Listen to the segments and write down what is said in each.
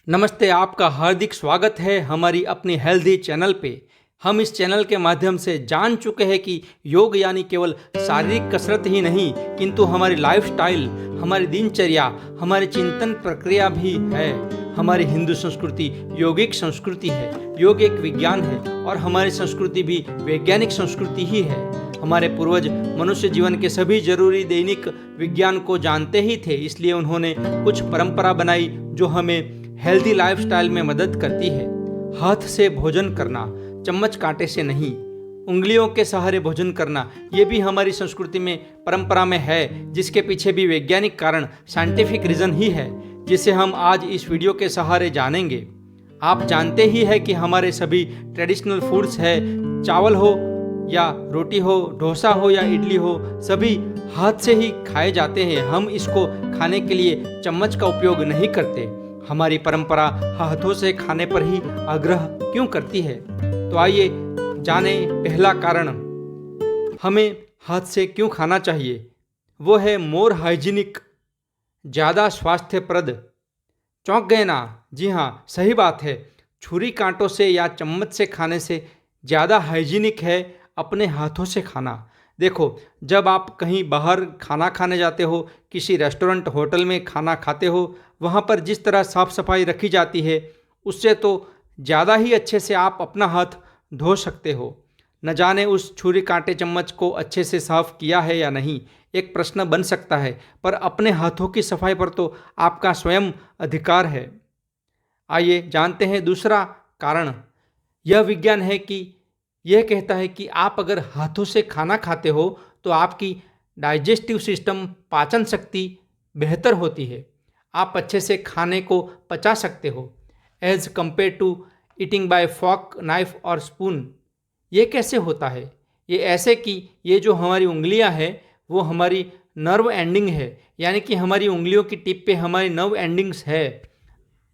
नमस्ते, आपका हार्दिक स्वागत है हमारी अपनी हेल्दी चैनल पे। हम इस चैनल के माध्यम से जान चुके हैं कि योग यानी केवल शारीरिक कसरत ही नहीं, किंतु हमारी लाइफस्टाइल, हमारी दिनचर्या, हमारी चिंतन प्रक्रिया भी है। हमारी हिंदू संस्कृति योगिक संस्कृति है, योग एक विज्ञान है और हमारी संस्कृति भी वैज्ञानिक संस्कृति ही है। हमारे पूर्वज मनुष्य जीवन के सभी जरूरी दैनिक विज्ञान को जानते ही थे, इसलिए उन्होंने कुछ परंपरा बनाई जो हमें हेल्दी लाइफस्टाइल में मदद करती है। हाथ से भोजन करना, चम्मच कांटे से नहीं, उंगलियों के सहारे भोजन करना, ये भी हमारी संस्कृति में परंपरा में है, जिसके पीछे भी वैज्ञानिक कारण, साइंटिफिक रीजन ही है, जिसे हम आज इस वीडियो के सहारे जानेंगे। आप जानते ही है कि हमारे सभी ट्रेडिशनल फूड्स है, चावल हो या रोटी हो, डोसा हो या इडली हो, सभी हाथ से ही खाए जाते हैं। हम इसको खाने के लिए चम्मच का उपयोग नहीं करते। हमारी परंपरा हाथों से खाने पर ही आग्रह क्यों करती है? तो आइए जाने पहला कारण, हमें हाथ से क्यों खाना चाहिए। वो है मोर हाइजीनिक, ज़्यादा स्वास्थ्यप्रद। चौंक गए ना? जी हाँ, सही बात है। छुरी कांटों से या चम्मच से खाने से ज़्यादा हाइजीनिक है अपने हाथों से खाना। देखो, जब आप कहीं बाहर खाना खाने जाते हो, किसी रेस्टोरेंट होटल में खाना खाते हो, वहाँ पर जिस तरह साफ़ सफाई रखी जाती है, उससे तो ज़्यादा ही अच्छे से आप अपना हाथ धो सकते हो। न जाने उस छुरी कांटे चम्मच को अच्छे से साफ़ किया है या नहीं, एक प्रश्न बन सकता है, पर अपने हाथों की सफाई पर तो आपका स्वयं अधिकार है। आइए जानते हैं दूसरा कारण। यह विज्ञान है कि यह कहता है कि आप अगर हाथों से खाना खाते हो तो आपकी डाइजेस्टिव सिस्टम, पाचन शक्ति बेहतर होती है। आप अच्छे से खाने को पचा सकते हो as compare to eating by fork, knife और स्पून। ये कैसे होता है? ये ऐसे कि ये जो हमारी उंगलियां हैं वो हमारी नर्व एंडिंग है, यानी कि हमारी उंगलियों की टिप पे हमारी नर्व एंडिंग्स है।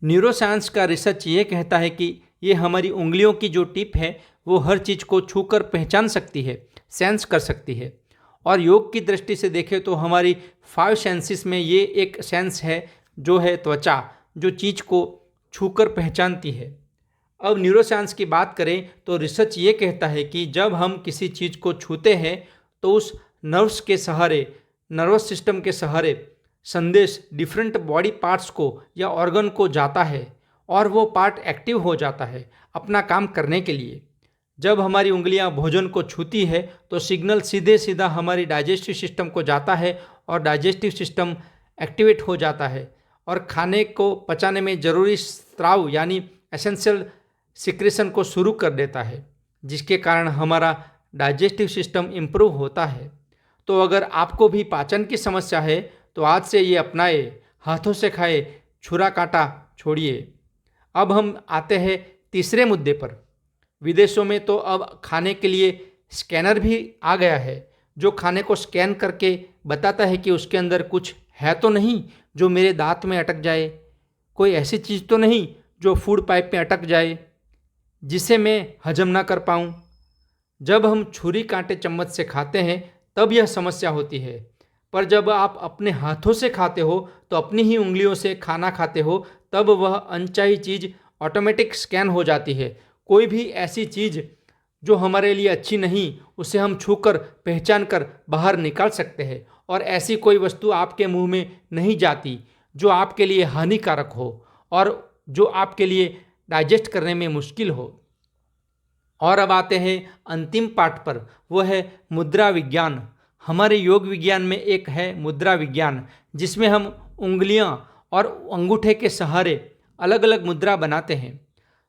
न्यूरोसाइंस का रिसर्च ये कहता है कि ये हमारी उंगलियों की जो टिप है वो हर चीज़ को छूकर पहचान सकती है, सेंस कर सकती है। और योग की दृष्टि से देखें तो हमारी 5 सेंसेस में ये एक सेंस है जो है त्वचा, जो चीज़ को छूकर पहचानती है। अब न्यूरोसाइंस की बात करें तो रिसर्च ये कहता है कि जब हम किसी चीज़ को छूते हैं तो उस नर्व्स के सहारे, नर्वस सिस्टम के सहारे संदेश डिफरेंट बॉडी पार्ट्स को या ऑर्गन को जाता है और वो पार्ट एक्टिव हो जाता है अपना काम करने के लिए। जब हमारी उंगलियां भोजन को छूती है तो सिग्नल सीधे सीधा हमारी डाइजेस्टिव सिस्टम को जाता है और डाइजेस्टिव सिस्टम एक्टिवेट हो जाता है और खाने को पचाने में ज़रूरी स्राव यानी एसेंशियल सिक्रेशन को शुरू कर देता है, जिसके कारण हमारा डाइजेस्टिव सिस्टम इम्प्रूव होता है। तो अगर आपको भी पाचन की समस्या है तो आज से ये अपनाए, हाथों से खाए, छुरा काटा छोड़िए। अब हम आते हैं तीसरे मुद्दे पर। विदेशों में तो अब खाने के लिए स्कैनर भी आ गया है, जो खाने को स्कैन करके बताता है कि उसके अंदर कुछ है तो नहीं जो मेरे दांत में अटक जाए, कोई ऐसी चीज़ तो नहीं जो फूड पाइप में अटक जाए जिसे मैं हजम ना कर पाऊँ। जब हम छुरी कांटे चम्मच से खाते हैं तब यह समस्या होती है, पर जब आप अपने हाथों से खाते हो तो अपनी ही उंगलियों से खाना खाते हो, तब वह अनचाही चीज़ ऑटोमेटिक स्कैन हो जाती है। कोई भी ऐसी चीज़ जो हमारे लिए अच्छी नहीं, उसे हम छूकर पहचान कर बाहर निकाल सकते हैं और ऐसी कोई वस्तु आपके मुंह में नहीं जाती जो आपके लिए हानिकारक हो और जो आपके लिए डाइजेस्ट करने में मुश्किल हो। और अब आते हैं अंतिम पार्ट पर, वो है मुद्रा विज्ञान। हमारे योग विज्ञान में एक है मुद्रा विज्ञान, जिसमें हम उंगलियां और अंगूठे के सहारे अलग अलग मुद्रा बनाते हैं।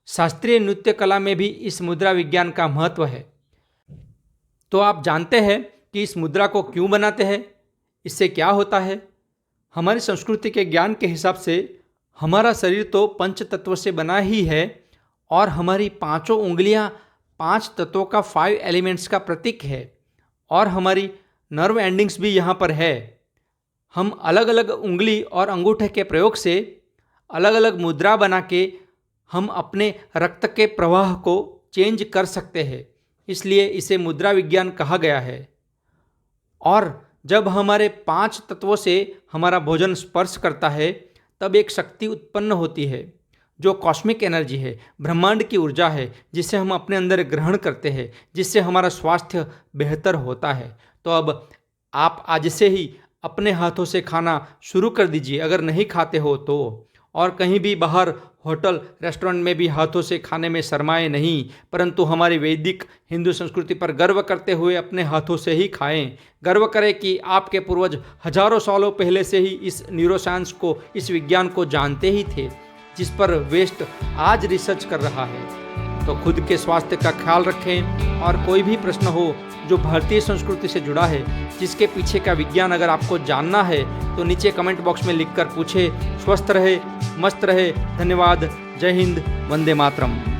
शास्त्रीय नृत्य कला में भी इस मुद्रा विज्ञान का महत्व है। तो आप जानते हैं कि इस मुद्रा को क्यों बनाते हैं, इससे क्या होता है? हमारी संस्कृति के ज्ञान के हिसाब से हमारा शरीर तो पंच तत्व से बना ही है और हमारी पांचों उंगलियां 5 तत्वों का 5 एलिमेंट्स का प्रतीक है और हमारी नर्व एंडिंग्स भी यहाँ पर है। हम अलग अलग उंगली और अंगूठे के प्रयोग से अलग अलग मुद्रा बना के हम अपने रक्त के प्रवाह को चेंज कर सकते हैं, इसलिए इसे मुद्रा विज्ञान कहा गया है। और जब हमारे 5 तत्वों से हमारा भोजन स्पर्श करता है तब एक शक्ति उत्पन्न होती है जो कॉस्मिक एनर्जी है, ब्रह्मांड की ऊर्जा है, जिसे हम अपने अंदर ग्रहण करते हैं, जिससे हमारा स्वास्थ्य बेहतर होता है। तो अब आप आज से ही अपने हाथों से खाना शुरू कर दीजिए अगर नहीं खाते हो तो। और कहीं भी बाहर होटल रेस्टोरेंट में भी हाथों से खाने में शर्माएं नहीं, परंतु हमारी वैदिक हिंदू संस्कृति पर गर्व करते हुए अपने हाथों से ही खाएं। गर्व करें कि आपके पूर्वज हजारों सालों पहले से ही इस न्यूरोसाइंस को, इस विज्ञान को जानते ही थे, जिस पर वेस्ट आज रिसर्च कर रहा है। तो खुद के स्वास्थ्य का ख्याल रखें और कोई भी प्रश्न हो जो भारतीय संस्कृति से जुड़ा है, जिसके पीछे का विज्ञान अगर आपको जानना है तो नीचे कमेंट बॉक्स में लिखकर पूछे। स्वस्थ रहे, मस्त रहे। धन्यवाद। जय हिंद। वंदे मातरम।